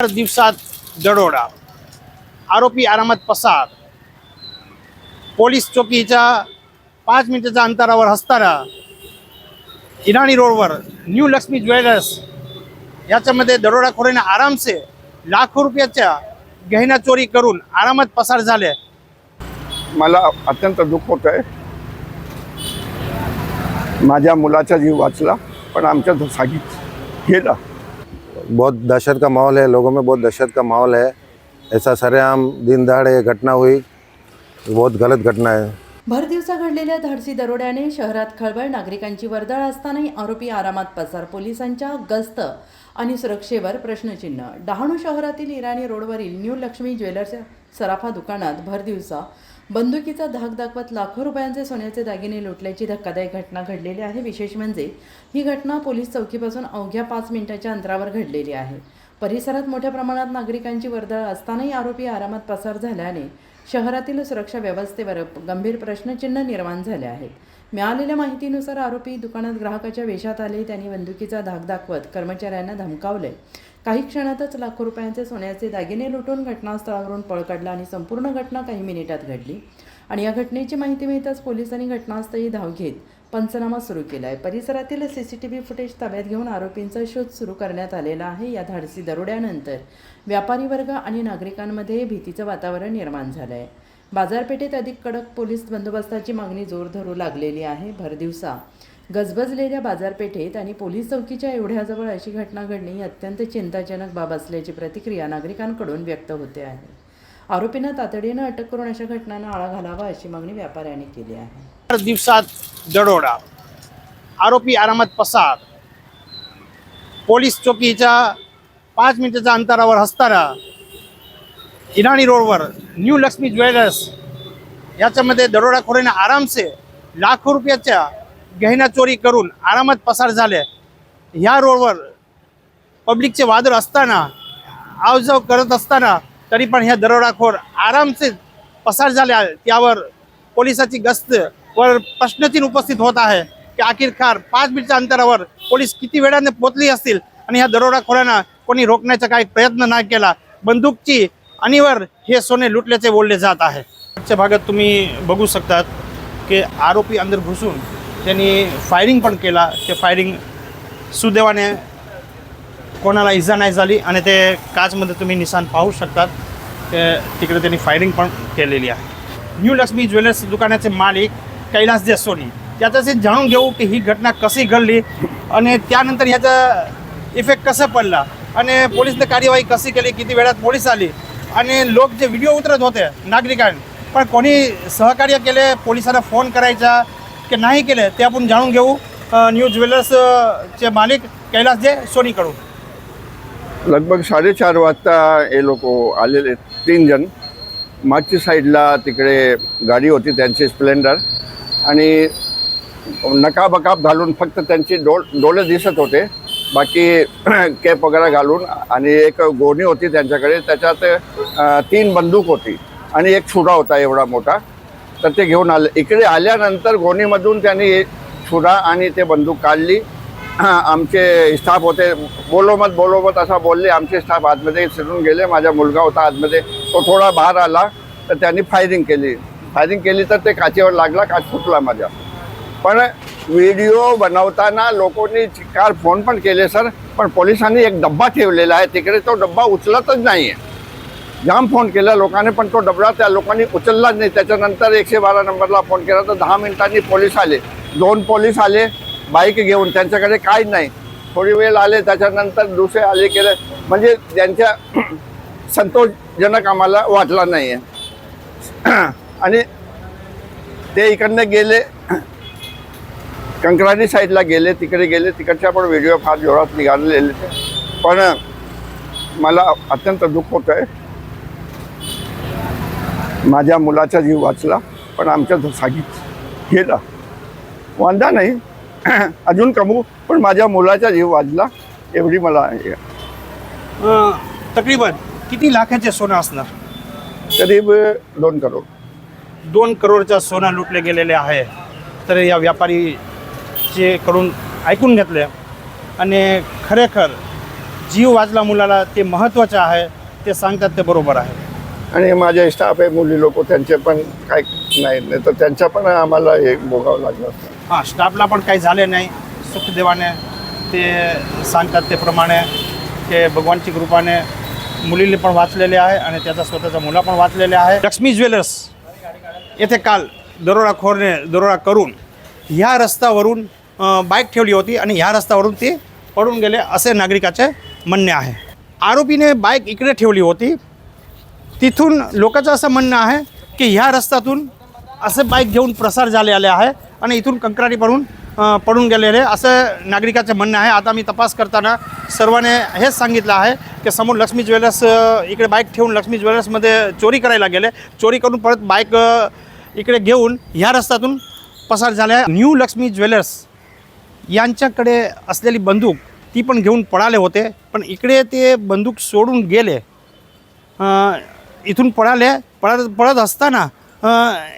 दिवसात दरोडा, आरोपी आरामात पसार. पोलीस चौकीच्या 5 मिनिटाच्या अंतरावर असताना इराणी रोडवर न्यू लक्ष्मी ज्वेलर्स याच्यामध्ये दरोडाखोरांनी आरामसे लाखो रुपयाच्या गहना चोरी करून आरामात पसार झाले. मला अत्यंत दुःख होत आहे. माझ्या मुलाचा जीव वाचला पण आमच्या जागीच गेला. बहुत दहशत का माहौल है, लोगों में बहुत दहशत का माहौल है. ऐसा सरेआम दिन दहाड़े घटना हुई, बहुत गलत घटना है. भर दिवसा घडलेल्या धाडसी दरोड्याने शहरात खळबळ, नागरिकांची वर्दळ असतानाही आरोपी आरामात पसार. पोलिसांच्या गस्त आणि सुरक्षेवर प्रश्नचिन्ह. डहाणू शहरातील इराणी रोडवरील न्यू लक्ष्मी ज्वेलर्सच्या सराफा दुकानात भर दिवसा बंदुकीचा धाक दाखवत लाखो रुपयांचे सोन्याचे दागिने लुटल्याची धक्कादायक घटना घडलेली आहे. विशेष म्हणजे ही घटना पोलीस चौकीपासून अवघ्या 5 मिनिटाच्या अंतरावर घडलेली आहे. परिसरात मोठ्या प्रमाणात नागरिकांची वर्दळ असतानाही आरोपी आरामात पसार झाल्याने शहरातील सुरक्षा व्यवस्थेवर गंभीर प्रश्नचिन्ह निर्माण झाले आहेत. मिळालेल्या माहितीनुसार आरोपी दुकानात ग्राहकाच्या वेशात आले. त्यांनी बंदुकीचा धाक दाखवत कर्मचाऱ्यांना धमकावले. काही क्षणातच लाखो रुपयांचे सोन्याचे दागिने लुटून घटनास्थळावरून पळ काढला आणि संपूर्ण घटना काही मिनिटात घडली. आणि या घटनेची माहिती मिळताच पोलिसांनी घटनास्थळी धाव घेत पंचनामा सुरू केला आहे. परिसरातील CCTV फुटेज ताब्यात घेऊन आरोपींचा शोध सुरू करण्यात आलेला आहे. या धाडसी दरोड्यानंतर व्यापारी वर्ग आणि नागरिकांमध्ये भीतीचं वातावरण निर्माण झालं आहे. बाजारपेठेत अधिक कडक पोलीस बंदोबस्ताची मागणी जोर धरू लागलेली आहे. भरदिवसा गजबजलेल्या बाजारपेठेत आणि पोलीस चौकीच्या एवढ्याजवळ अशी घटना घडणे ही अत्यंत चिंताजनक बाब असल्याची प्रतिक्रिया नागरिकांकडून व्यक्त होते आहे. आरोपींना तातडीनं अटक करून अशा घटनांना आळा घालावा अशी मागणी व्यापाऱ्यांनी केली आहे. दिवसात दरोडा, आरोपी आरामात पसार. पोलीस चौकीच्या 5 मिनिटाच्या अंतरावर असताना इराणी रोडवर न्यू लक्ष्मी ज्वेलर्स याच्यामध्ये दरोडाखोरांनी आरामसे लाखो रुपयाच्या गहना चोरी करून आरामात पसार झाले. ह्या रोडवर पब्लिकचे वादळ असताना, आवजाव करत असताना तरी पण ह्या दरोडाखोर आरामसे पसार झाले. त्यावर पोलिसाची गस्त वर प्रश्नचिन्ह उपस्थित होत आहे की अखेरकार 5 मिनिटाच्या अंतरावर पोलीस किती वेळाने पोहोचली असतील आणि ह्या दरोडाखोरांना कोणी रोखण्याचा काही प्रयत्न नाही केला. बंदूकची आणीवर हे सोने लुटल्याचे बोलले जात आहे. आजच्या भागात तुम्ही बघू शकतात की आरोपी अंदर घुसून त्यांनी फायरिंग पण केला. ते फायरिंग सुदैवाने कोणाला इजा नाही झाली आणि ते काचमध्ये तुम्ही निशाण पाहू शकतात. ते तिकडे त्यांनी फायरिंग पण केलेली आहे. न्यू लक्ष्मी ज्वेलर्स दुकानाचे मालिक कैलास दे सोनी त्याच्याशी जाणून घेऊ की ही घटना कशी घडली आणि त्यानंतर ह्याचा इफेक्ट कसा पडला आणि पोलिसने कार्यवाही कशी केली, किती वेळात पोलीस आली आणि लोक जे व्हिडिओ उतरत होते नागरिकांनी पण कोणी सहकार्य केले, पोलिसांना फोन करायचा की नाही केले ते आपण जाणून घेऊ न्यू ज्वेलर्सचे मालिक कैलास दे सोनीकडून. लगभग 4:30 वाजता हे लोक आलेले 3 जण. मागच्या साईडला तिकडे गाडी होती त्यांची स्प्लेंडर आणि नकाबकाब घालून फक्त त्यांची डोळे दिसत होते, बाकी कॅप वगैरे घालून. आणि एक गोणी होती त्यांच्याकडे, त्याच्यात 3 बंदूक होती आणि एक छुरा होता एवढा मोठा. तर ते घेऊन आले. इकडे आल्यानंतर गोणीमधून त्यांनी छुरा आणि ते बंदूक काढली. आमचे स्टाफ होते, बोलो मत असा बोलले. आमचे स्टाफ आतमध्ये शिरून गेले. माझा मुलगा होता आतमध्ये, तो थोडा बाहेर आला तर त्यांनी फायरिंग केली तर ते काचेवर लागला, काच फुटला माझा. पण व्हिडिओ बनवताना लोकांनी चिकार फोन पण केले सर, पण पोलिसांनी एक डब्बा ठेवलेला आहे तिकडे, तो डब्बा उचलतच नाही आहे. जाम फोन केला लोकांनी पण तो डब्बा त्या लोकांनी उचललाच नाही. त्याच्यानंतर 112 नंबरला फोन केला तर 10 मिनिटांनी पोलीस आले. 2 पोलीस आले बाईक घेऊन, त्यांच्याकडे काय नाही. थोडी वेळ आले, त्याच्यानंतर दुसरे आले केले. म्हणजे त्यांच्या संतोषजनक आम्हाला वाटला नाही आहे. आणि ते इकडनं गेले, कंकराडी साईडला गेले, तिकडे गेले. तिकडच्या पण व्हिडिओ फार जोरात निघालेले. पण मला अत्यंत दुःख होत आहे. माझ्या मुलाचा जीव वाचला पण आमच्या जागीच गेला. वांदा नाही, अजून कमवू, पण माझ्या मुलाचा जीव वाचला एवढी मला. तकरीबन किती लाखाचे सोनं असणार? करीब 2 करोड. 2 करोडचा सोनं लुटले गेलेले आहे. तर या व्यापारीचे कडून ऐकून घेतले आणि खरेखर जीव वाचला मुलाला ते महत्त्वाचं आहे, ते सांगतात ते बरोबर आहे. आणि माझे स्टाफ आहे मुली लोक त्यांचे पण काय नाही तर त्यांच्या पण आम्हाला हे भोगावं लागलं असतं. हां, स्टाफला पण काही झाले नाही. सुखदेवाने ते सांगतात त्याप्रमाणे ते भगवानची कृपाने मुलीला पण वाचलेले आहे आणि त्याचा स्वतःचा मुला पण वाचलेले आहे. लक्ष्मी ज्वेलर्स येथे काल दरोडाखोरने दरोडा करून ह्या रस्त्यावरून बाईक ठेवली होती आणि ह्या रस्त्यावरून ते पडून गेले असे नागरिकाचे म्हणणे आहे. आरोपीने बाईक इकडे ठेवली होती. तिथून लोकांचं असं म्हणणं आहे की ह्या रस्त्यातून असे बाईक घेऊन प्रसार झालेले आहे आणि इथून कंत्राटी पडून गेलेले असं नागरिकाचं म्हणणं आहे. आता मी तपास करताना सर्वांनी हेच सांगितलं आहे की समोर लक्ष्मी ज्वेलर्स इकडे बाईक ठेवून लक्ष्मी ज्वेलर्समध्ये चोरी करायला गेले. चोरी करून परत बाईक इकडे घेऊन ह्या रस्त्यातून पसार झाले आहे. न्यू लक्ष्मी ज्वेलर्स यांच्याकडे असलेली बंदूक ती पण घेऊन पळाले होते, पण इकडे ते बंदूक सोडून गेले. इथून पळत असताना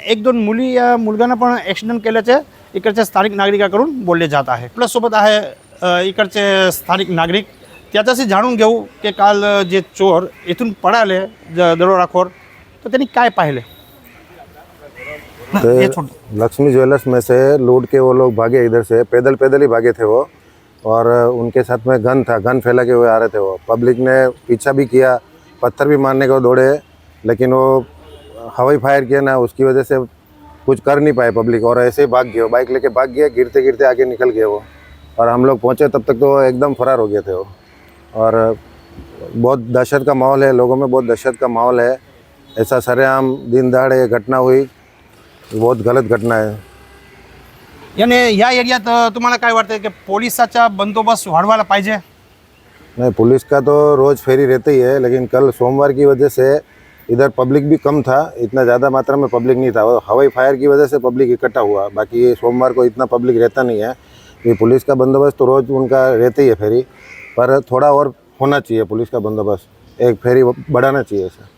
एक दोन मुली या मुलगांना पण ॲक्सिडेंट केल्याचे इकडच्या स्थानिक नागरिकाकडून बोलले जात आहे. आपल्यासोबत आहे इकडचे स्थानिक नागरिक, त्याच्याशी जाणून घेऊ की काल जे चोर इथून पळाले दरोडाखोर तर त्यांनी काय पाहिले. तो लक्ष्मी ज्वेलर्स में से लूट के वो लोग भागे, इधर से पैदल ही भागे थे वो, और उनके साथ में गन था, गन फैला के हुए आ रहे थे वो. पब्लिक ने पीछा भी किया, पत्थर भी मारने को दौड़े, लेकिन वो हवाई फायर किया ना, उसकी वजह से कुछ कर नहीं पाए पब्लिक, और ऐसे ही भाग गए. बाइक लेके भाग गए, गिरते गिरते आगे निकल गए वो, और हम लोग पहुँचे तब तक तो एकदम फरार हो गए थे वो. और बहुत दहशत का माहौल है, लोगों में बहुत दहशत का माहौल है. ऐसा सरेआम दिन दहाड़े घटना हुई, बहुत गलत घटना है. याने या एरियात तुम्हाला काय वाटतं की पोलिसाचा बंदोबस्त वाढवायला पाहिजे. नहीं, पुलिस का तो रोज़ फेरी रहती है, लेकिन कल सोमवार की वजह से इधर पब्लिक भी कम था, इतना ज़्यादा मात्रा में पब्लिक नहीं था. और हवाई फायर की वजह से पब्लिक इकट्ठा हुआ, बाकी सोमवार को इतना पब्लिक रहता नहीं है. ये पुलिस का बंदोबस्त तो रोज़ उनका रहती है फेरी, पर थोड़ा और होना चाहिए पुलिस का बंदोबस्त, एक फेरी बढ़ाना चाहिए सर.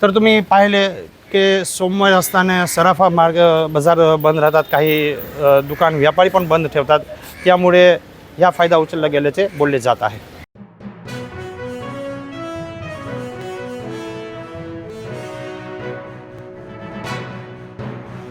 तर तुम्ही पाहिले की सोमवार असताना सराफा मार्ग बाजार बंद राहतात, काही दुकान व्यापारी पण बंद ठेवतात, त्यामुळे ह्या फायदा उचलला गेल्याचे बोलले जात आहे.